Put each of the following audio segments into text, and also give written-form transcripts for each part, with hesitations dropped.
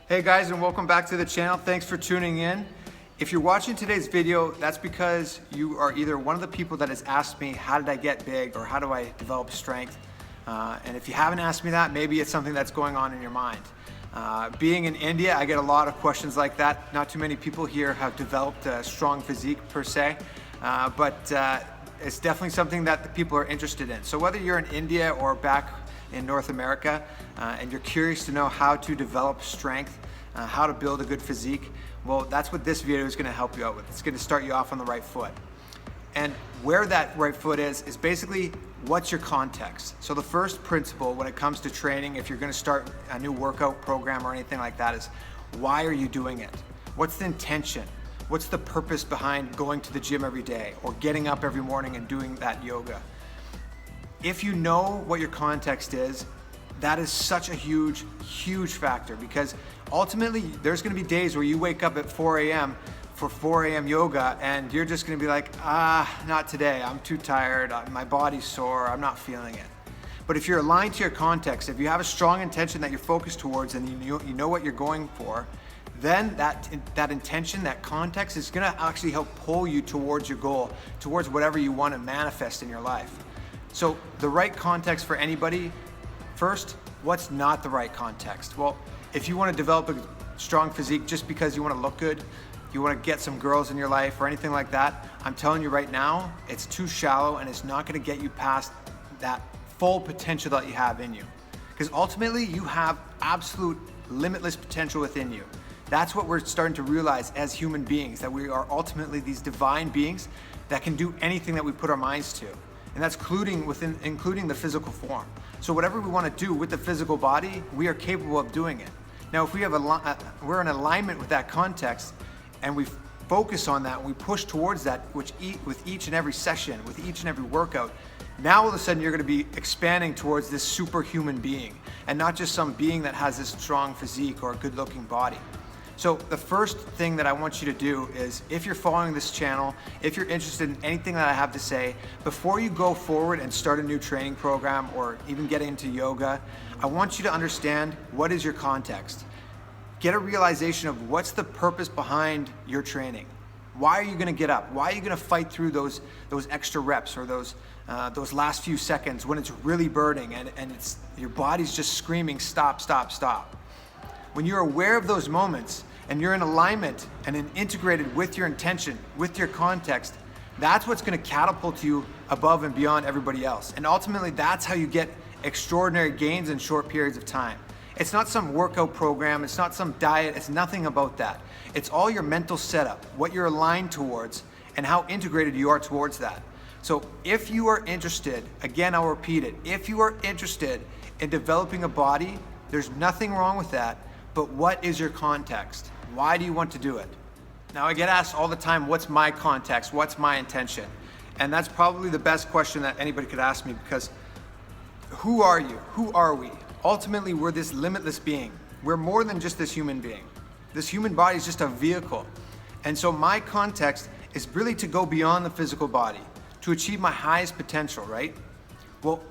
Hey guys, and welcome back to the channel. Thanks for tuning in. If you're watching today's video, that's because you are either one of the people that has asked me, how did I get big, or how do I develop strength? And if you haven't asked me that, maybe it's something that's going on in your mind. Being in India, I get a lot of questions like that. Not too many people here have developed a strong physique per se, but it's definitely something that the people are interested in. So whether you're in India or back in North America, and you're curious to know how to develop strength, how to build a good physique, well, that's what this video is going to help you out with. It's going to start you off on the right foot. And where that right foot is basically what's your context. So the first principle when it comes to training, if you're going to start a new workout program or anything like that, is why are you doing it? What's the intention? What's the purpose behind going to the gym every day or getting up every morning and doing that yoga? If you know what your context is, that is such a huge, huge factor, because ultimately there's going to be days where you wake up at 4 a.m. for 4 a.m. yoga and you're just going to be like, not today, I'm too tired, my body's sore, I'm not feeling it. But if you're aligned to your context, if you have a strong intention that you're focused towards and you know what you're going for, then that intention, that context is going to actually help pull you towards your goal, towards whatever you want to manifest in your life. So the right context for anybody, first, what's not the right context? Well, if you want to develop a strong physique just because you want to look good, you want to get some girls in your life or anything like that, I'm telling you right now, it's too shallow and it's not going to get you past that full potential that you have in you. Because ultimately, you have absolute limitless potential within you. That's what we're starting to realize as human beings, that we are ultimately these divine beings that can do anything that we put our minds to. And that's including the physical form. So whatever we want to do with the physical body, we are capable of doing it. Now, if we have we're in alignment with that context, and we focus on that, we push towards that, with each and every session, with each and every workout, now all of a sudden you're going to be expanding towards this superhuman being, and not just some being that has this strong physique or a good-looking body. So the first thing that I want you to do is, if you're following this channel, if you're interested in anything that I have to say, before you go forward and start a new training program or even get into yoga, I want you to understand what is your context. Get a realization of what's the purpose behind your training. Why are you going to get up? Why are you going to fight through those extra reps or those last few seconds when it's really burning and your body's just screaming, stop, stop, stop? When you're aware of those moments and you're in alignment and integrated with your intention, with your context, that's what's going to catapult you above and beyond everybody else. And ultimately, that's how you get extraordinary gains in short periods of time. It's not some workout program, it's not some diet, it's nothing about that. It's all your mental setup, what you're aligned towards, and how integrated you are towards that. So if you are interested, again, I'll repeat it, if you are interested in developing a body, there's nothing wrong with that. But what is your context? Why do you want to do it? Now, I get asked all the time, what's my context? What's my intention? And that's probably the best question that anybody could ask me, because who are you? Who are we? Ultimately, we're this limitless being. We're more than just this human being. This human body is just a vehicle. And so my context is really to go beyond the physical body, to achieve my highest potential, right? Well,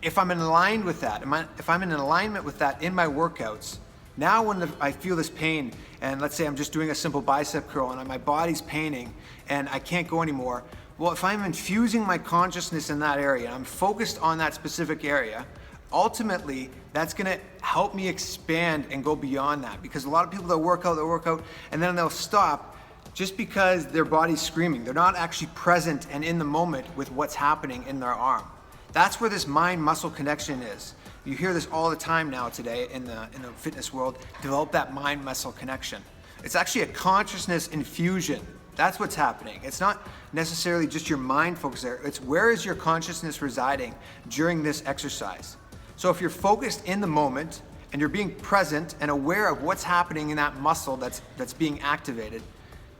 if I'm in alignment with that, if I'm in alignment with that in my workouts, now when I feel this pain, and let's say I'm just doing a simple bicep curl and my body's paining and I can't go anymore, well, if I'm infusing my consciousness in that area, and I'm focused on that specific area, ultimately, that's gonna help me expand and go beyond that. Because a lot of people that work out, and then they'll stop just because their body's screaming. They're not actually present and in the moment with what's happening in their arm. That's where this mind-muscle connection is. You hear this all the time now today in the fitness world, develop that mind-muscle connection. It's actually a consciousness infusion. That's what's happening. It's not necessarily just your mind focus there. It's where is your consciousness residing during this exercise. So if you're focused in the moment and you're being present and aware of what's happening in that muscle that's being activated,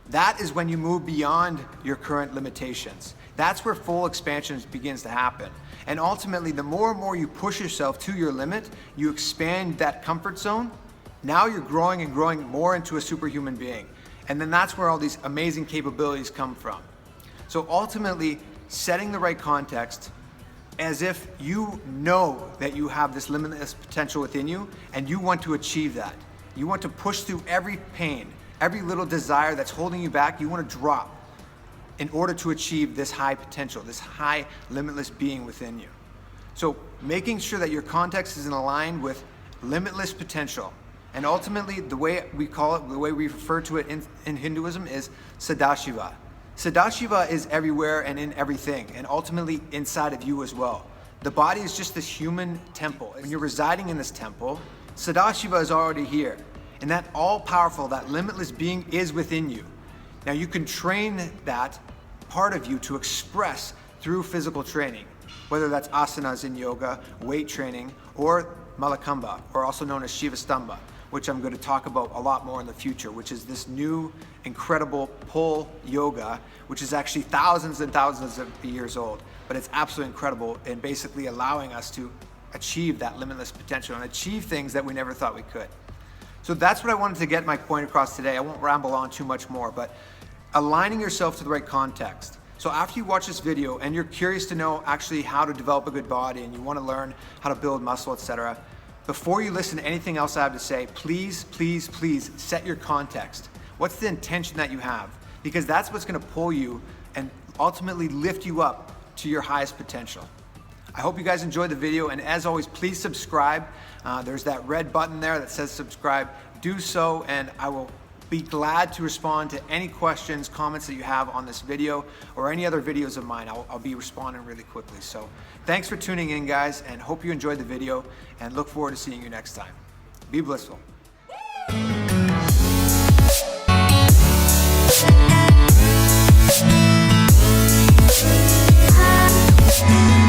that is when you move beyond your current limitations. That's where full expansion begins to happen. And ultimately, the more and more you push yourself to your limit, you expand that comfort zone, now you're growing and growing more into a superhuman being. And then that's where all these amazing capabilities come from. So ultimately, setting the right context, as if you know that you have this limitless potential within you and you want to achieve that. You want to push through every pain, every little desire that's holding you back, you want to drop in order to achieve this high potential, this high limitless being within you. So making sure that your context is in line with limitless potential. And ultimately, the way we call it, the way we refer to it in Hinduism is Sadashiva. Sadashiva is everywhere and in everything, and ultimately inside of you as well. The body is just this human temple. When you're residing in this temple, Sadashiva is already here. And that all-powerful, that limitless being is within you. Now you can train that part of you to express through physical training, whether that's asanas in yoga, weight training, or Malakamba, or also known as Shivastamba, which I'm going to talk about a lot more in the future, which is this new incredible pull yoga, which is actually thousands and thousands of years old, but it's absolutely incredible and basically allowing us to achieve that limitless potential and achieve things that we never thought we could. So that's what I wanted to get my point across today. I won't ramble on too much more, but aligning yourself to the right context. So after you watch this video and you're curious to know actually how to develop a good body and you want to learn how to build muscle, etc., before you listen to anything else I have to say, please, please, please set your context. What's the intention that you have? Because that's what's going to pull you and ultimately lift you up to your highest potential. I hope you guys enjoyed the video, and as always, please subscribe. There's that red button there that says subscribe. Do so, and I will be glad to respond to any questions, comments that you have on this video or any other videos of mine. I'll be responding really quickly. So thanks for tuning in, guys, and hope you enjoyed the video, and look forward to seeing you next time. Be blissful. Yeah.